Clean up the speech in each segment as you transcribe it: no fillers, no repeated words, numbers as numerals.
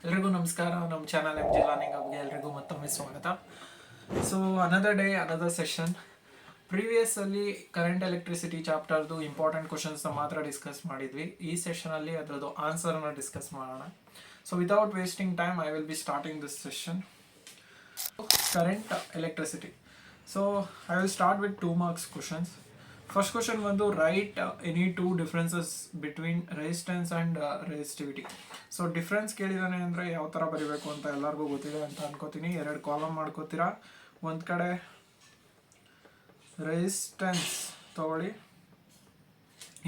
ಎಲ್ರಿಗೂ ನಮಸ್ಕಾರ. ನಮ್ಮ ಚಾನಲ್ ಎಂ ಜಿ ಲರ್ನಿಂಗ್ ಹಬ್ಗೆ ಎಲ್ರಿಗೂ ಮತ್ತೊಮ್ಮೆ ಸ್ವಾಗತ. So another day another session. Previous ಅಲ್ಲಿ ಕರೆಂಟ್ ಎಲೆಕ್ಟ್ರಿಸಿಟಿ ಚಾಪ್ಟರ್ದು ಇಂಪಾರ್ಟೆಂಟ್ ಕ್ವಶನ್ಸ್ನ ಮಾತ್ರ ಡಿಸ್ಕಸ್ ಮಾಡಿದ್ವಿ. ಈ ಸೆಷನಲ್ಲಿ ಅದರದ್ದು ಆನ್ಸರ್ನ ಡಿಸ್ಕಸ್ ಮಾಡೋಣ. So without wasting time I will be starting this session. Current electricity. So I will start with 2 marks questions. First question ಬಂದು write any two differences between resistance and resistivity. So difference ಕೇಳಿದಾನೆ ಅಂದರೆ ಯಾವ ಥರ ಬರೀಬೇಕು ಅಂತ ಎಲ್ಲರಿಗೂ ಗೊತ್ತಿದೆ ಅಂತ ಅನ್ಕೋತೀನಿ. 2 ಕಾಲಮ್ ಮಾಡ್ಕೋತೀರಾ. ಒಂದು ಕಡೆ ರೆಸಿಸ್ಟೆನ್ಸ್ ತಗೊಳ್ಳಿ,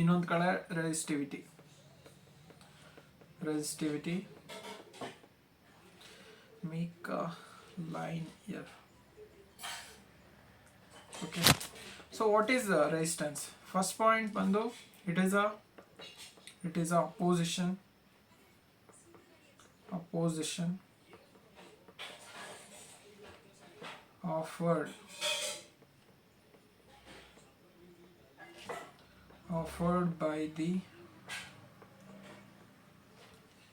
ಇನ್ನೊಂದು ಕಡೆ resistivity make a line here. Okay, so what is resistance? First point bandu, it is a opposition offered by the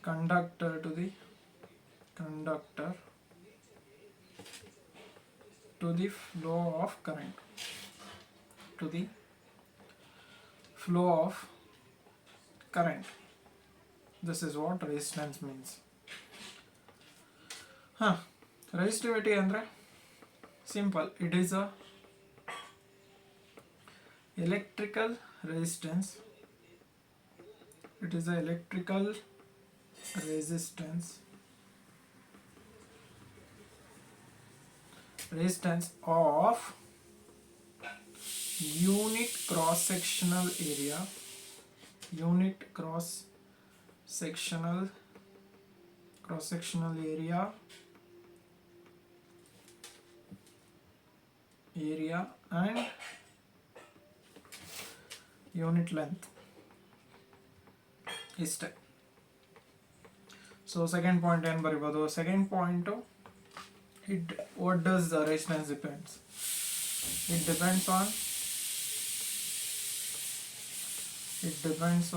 conductor to the flow of current, This is what resistance means. Resistivity andre simple, it is a electrical resistance of unit cross sectional area and unit length. Isthe. So second point ಏನು ಬರಿಬೋದು? Second point, what does the resistance depends? It depends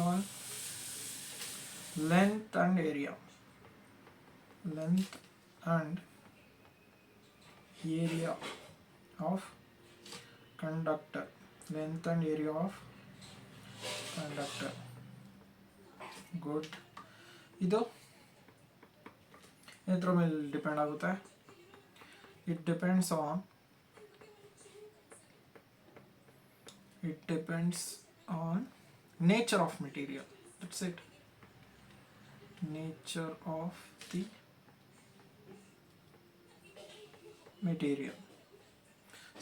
on length and area of conductor. Good. ಇದು ಎದ್ರ ಮೇಲೆ depend ಆಗುತ್ತೆ? It depends on nature of material. That's it. Nature of the material.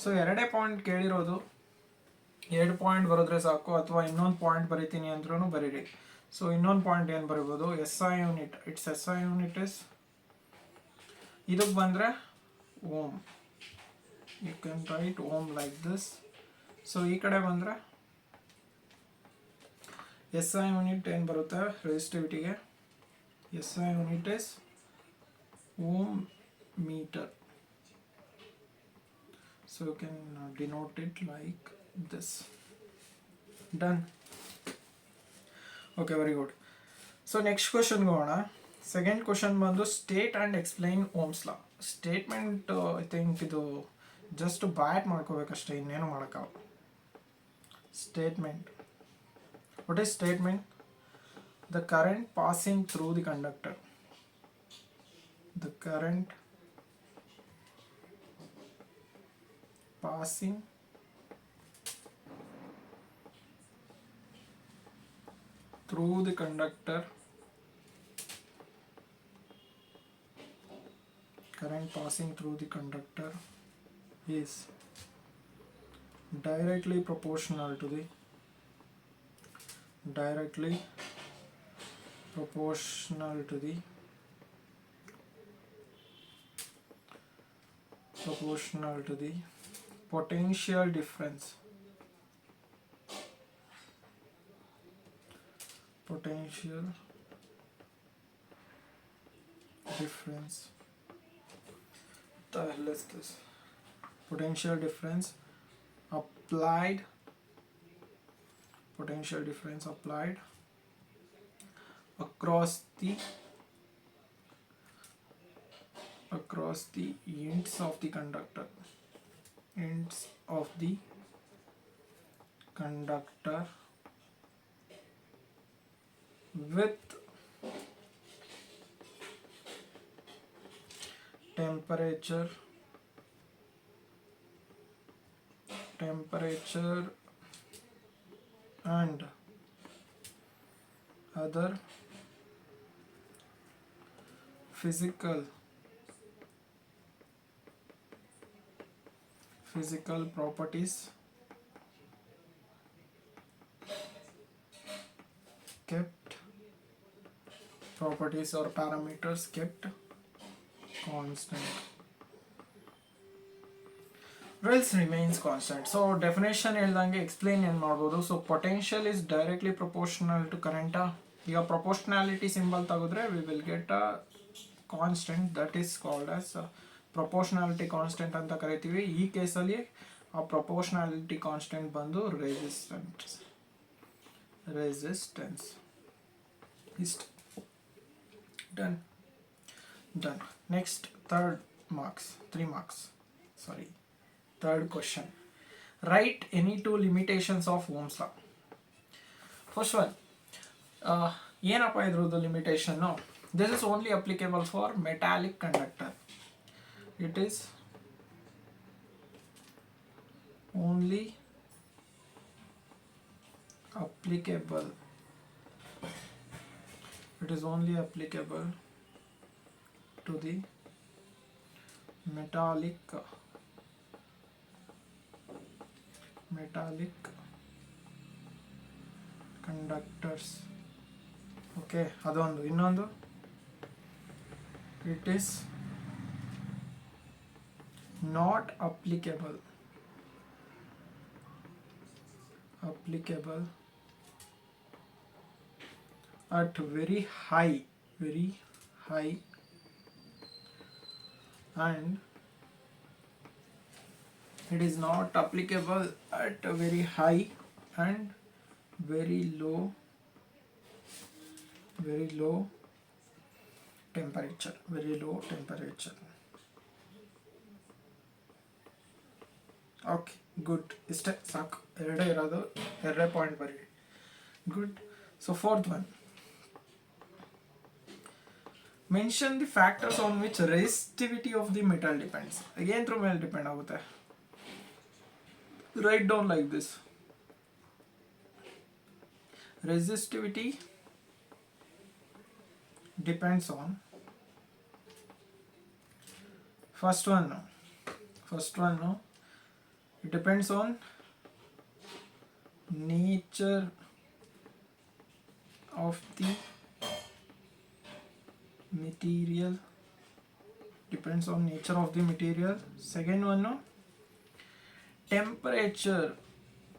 So 2 point ಕೇಳಿರೋದು, 2 point ಬರೆದ್ರೆ ಸಾಕು, ಅಥವಾ ಇನ್ನೊಂದು point ಬರಿತೀನಿ ಅಂದ್ರೂ ಬರೀರಿ. ಸೊ ಇನ್ನೊಂದು ಪಾಯಿಂಟ್ ಏನು ಬರಿಬೋದು? SI unit. SI unit is, ಇದಕ್ಕೆ ಬಂದರೆ ohm. You can write ohm like this. So ಈ ಕಡೆ ಬಂದರೆ SI ಯೂನಿಟ್ ಏನು ಬರುತ್ತೆ ರೆಸಿಸ್ಟಿವಿಟಿಗೆ? SI unit is ohm metre. So you can denote it like this. Done. Okay, very good. So next question goona. Second question bandu state and explain Ohm's law. Statement I think idu just bat ಮಾಡ್ಕೋಬೇಕಷ್ಟೇ, ಇನ್ನೇನು ಮಾಡೋಕ್ಕಾಗಲ್ಲ. Statement. What is statement? The current passing through the conductor. The current passing through the conductor is directly proportional to the potential difference the hell is this? Potential difference applied potential difference applied across the across the ends of the conductor. Ends of the conductor with temperature and other physical properties or parameters kept constant. Else remains constant. So definition ಹೇಳ್ದಂಗೆ explain ಏನು ಮಾಡ್ಬೋದು. So potential is directly proportional to current. ಈಗ proportionality symbol ತೆಗೆದ್ರೆ we will get a constant that is called as proportionality constant ಅಂತ ಕರಿತೀವಿ. ಈ ಕೇಸಲ್ಲಿ ಆ proportionality constant ಬಂದು resistance. Ist done. Next, third question. Write any two limitations of Ohm's law. First one, ಏನಪ್ಪ ಇದ್ರದ್ದು limitation? This is only applicable for metallic conductor. It is only applicable to the metallic conductors. Okay, ಅದೊಂದು. ಇನ್ನೊಂದು, it is not applicable at very high and it is not applicable at a very high and very low temperature. Okay, good. ಇಷ್ಟೇ ಸಾಕು. ಎರಡೇ ಇರೋದು, ಎರಡೇ point ಬರೀ. Good. So fourth one, mention the factors on which resistivity of the metal depends. Again through ಮೇಲೆ depend ಆಗುತ್ತೆ. Write down like this. Resistivity depends on first one it depends on nature of the material. Second one,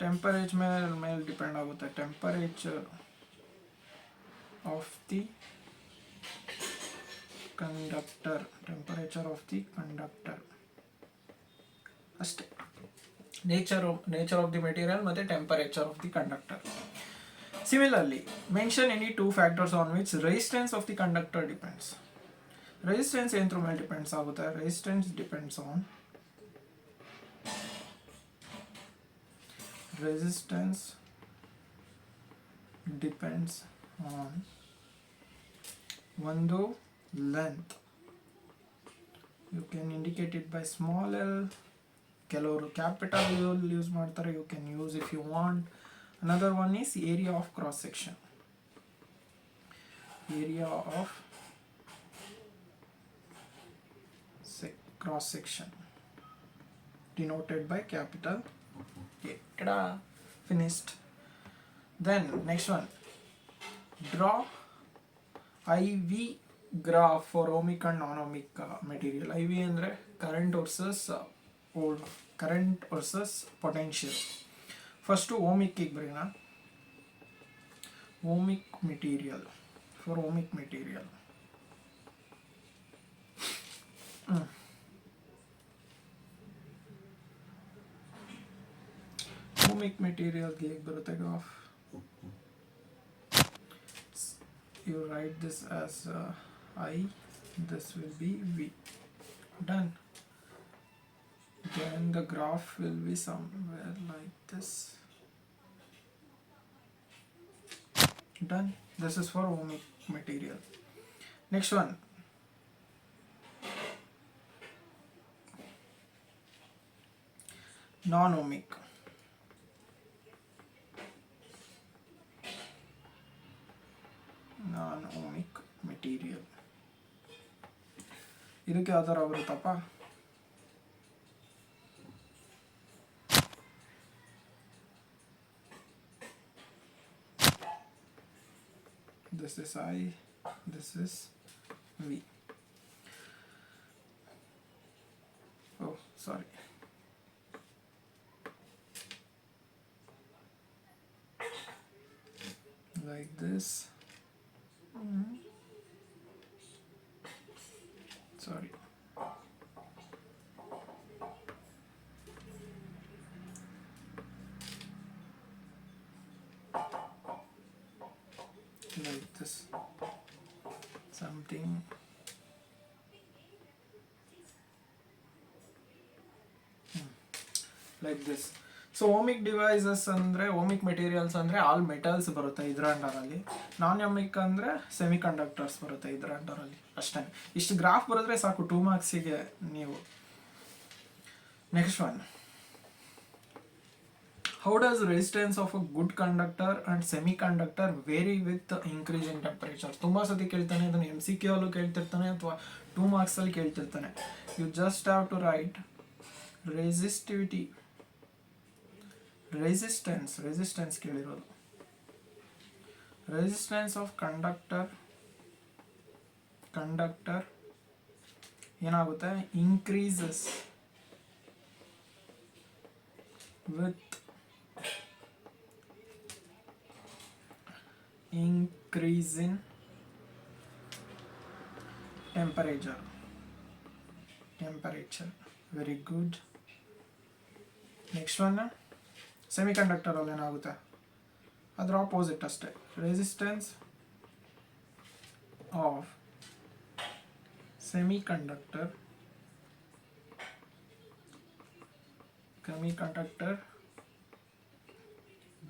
temperature ಮೇಲೆ depend ಆಗುತ್ತೆ. temperature of the conductor ಅಷ್ಟೇ. nature of the material ಮತ್ತೆ temperature of the conductor. Similarly, mention any two factors on which resistance of the conductor depends. Resistance ಏನ್ through ಮೇಲೆ depends ಆಗುತ್ತೆ? resistance depends on ಒಂದು length. You can indicate it by small l. ಕೆಲವರು capital use ಮಾಡ್ತಾರೆ. You can use if you want. Another one is area of cross section. Cross section denoted by capital A. Tada! Finished. Then next one, draw IV graph for ohmic and non-ohmic material. IV ಅಂದ್ರೆ current versus potential. First ohmic ಗೆ ಬರೋಣ. ohmic material. ohmic material ಗೆ ಹೇಗೆ ಬರುತ್ತೆ graph? You write this as I, this will be V. Done. Then the graph will be somewhere like this. Done. This is for ohmic material. Next one. Non-ohmic. Non-ohmic material. ಇದಕ್ಕೆ ಯಾವ ಥರ ಬರುತ್ತಪ್ಪ? This is I, this is V. Oh, sorry. Like this. Sorry. Like this. Something. Like this. So ಓಮಿಕ್ devices ಅಂದರೆ ಓಮಿಕ್ materials ಅಂದರೆ all metals ಬರುತ್ತೆ ಇದರ ಅಂಡರಲ್ಲಿ. ನಾನ್ ಓಮಿಕ್ ಅಂದರೆ semi conductors ಬರುತ್ತೆ ಇದರ ಅಂಡರಲ್ಲಿ. ಅಷ್ಟೇ. ಇಷ್ಟು ಗ್ರಾಫ್ ಬರೆದ್ರೆ ಸಾಕು 2 ಮಾರ್ಕ್ಸಿಗೆ ನೀವು. Next one. How does resistance of a good conductor and semi conductor vary with increase in temperature? ತುಂಬ ಸತಿ ಕೇಳ್ತಾನೆ ಇದನ್ನು, MCQ ಅಲ್ಲೂ ಕೇಳ್ತಿರ್ತಾನೆ ಅಥವಾ 2 ಮಾರ್ಕ್ಸಲ್ಲಿ ಕೇಳ್ತಿರ್ತಾನೆ. You just have to write resistivity, resistance ಕೇಳಿರೋದು. ರೆಸಿಸ್ಟೆನ್ಸ್ ಆಫ್ ಕಂಡಕ್ಟರ್ ಏನಾಗುತ್ತೆ? Increases with increase in temperature. Very good. Next one, semiconductor ಅಲ್ಲಿ ಏನಾಗುತ್ತೆ? ಅದರ ಆಪೋಸಿಟ್ ಅಷ್ಟೇ. Resistance of semiconductor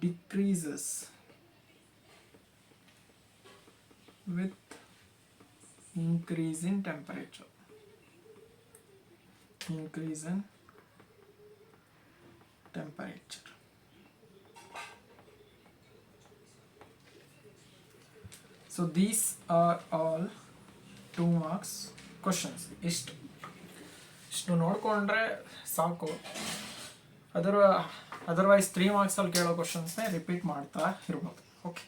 decreases with increase in temperature. So these are all 2 marks questions. ಇಷ್ಟು ನೋಡಿಕೊಂಡ್ರೆ ಸಾಕು. Otherwise 3 ಮಾರ್ಕ್ಸಲ್ಲಿ ಕೇಳೋ ಕ್ವಶನ್ಸ್ನೇ ರಿಪೀಟ್ ಮಾಡ್ತಾ ಇರ್ಬೋದು. ಓಕೆ.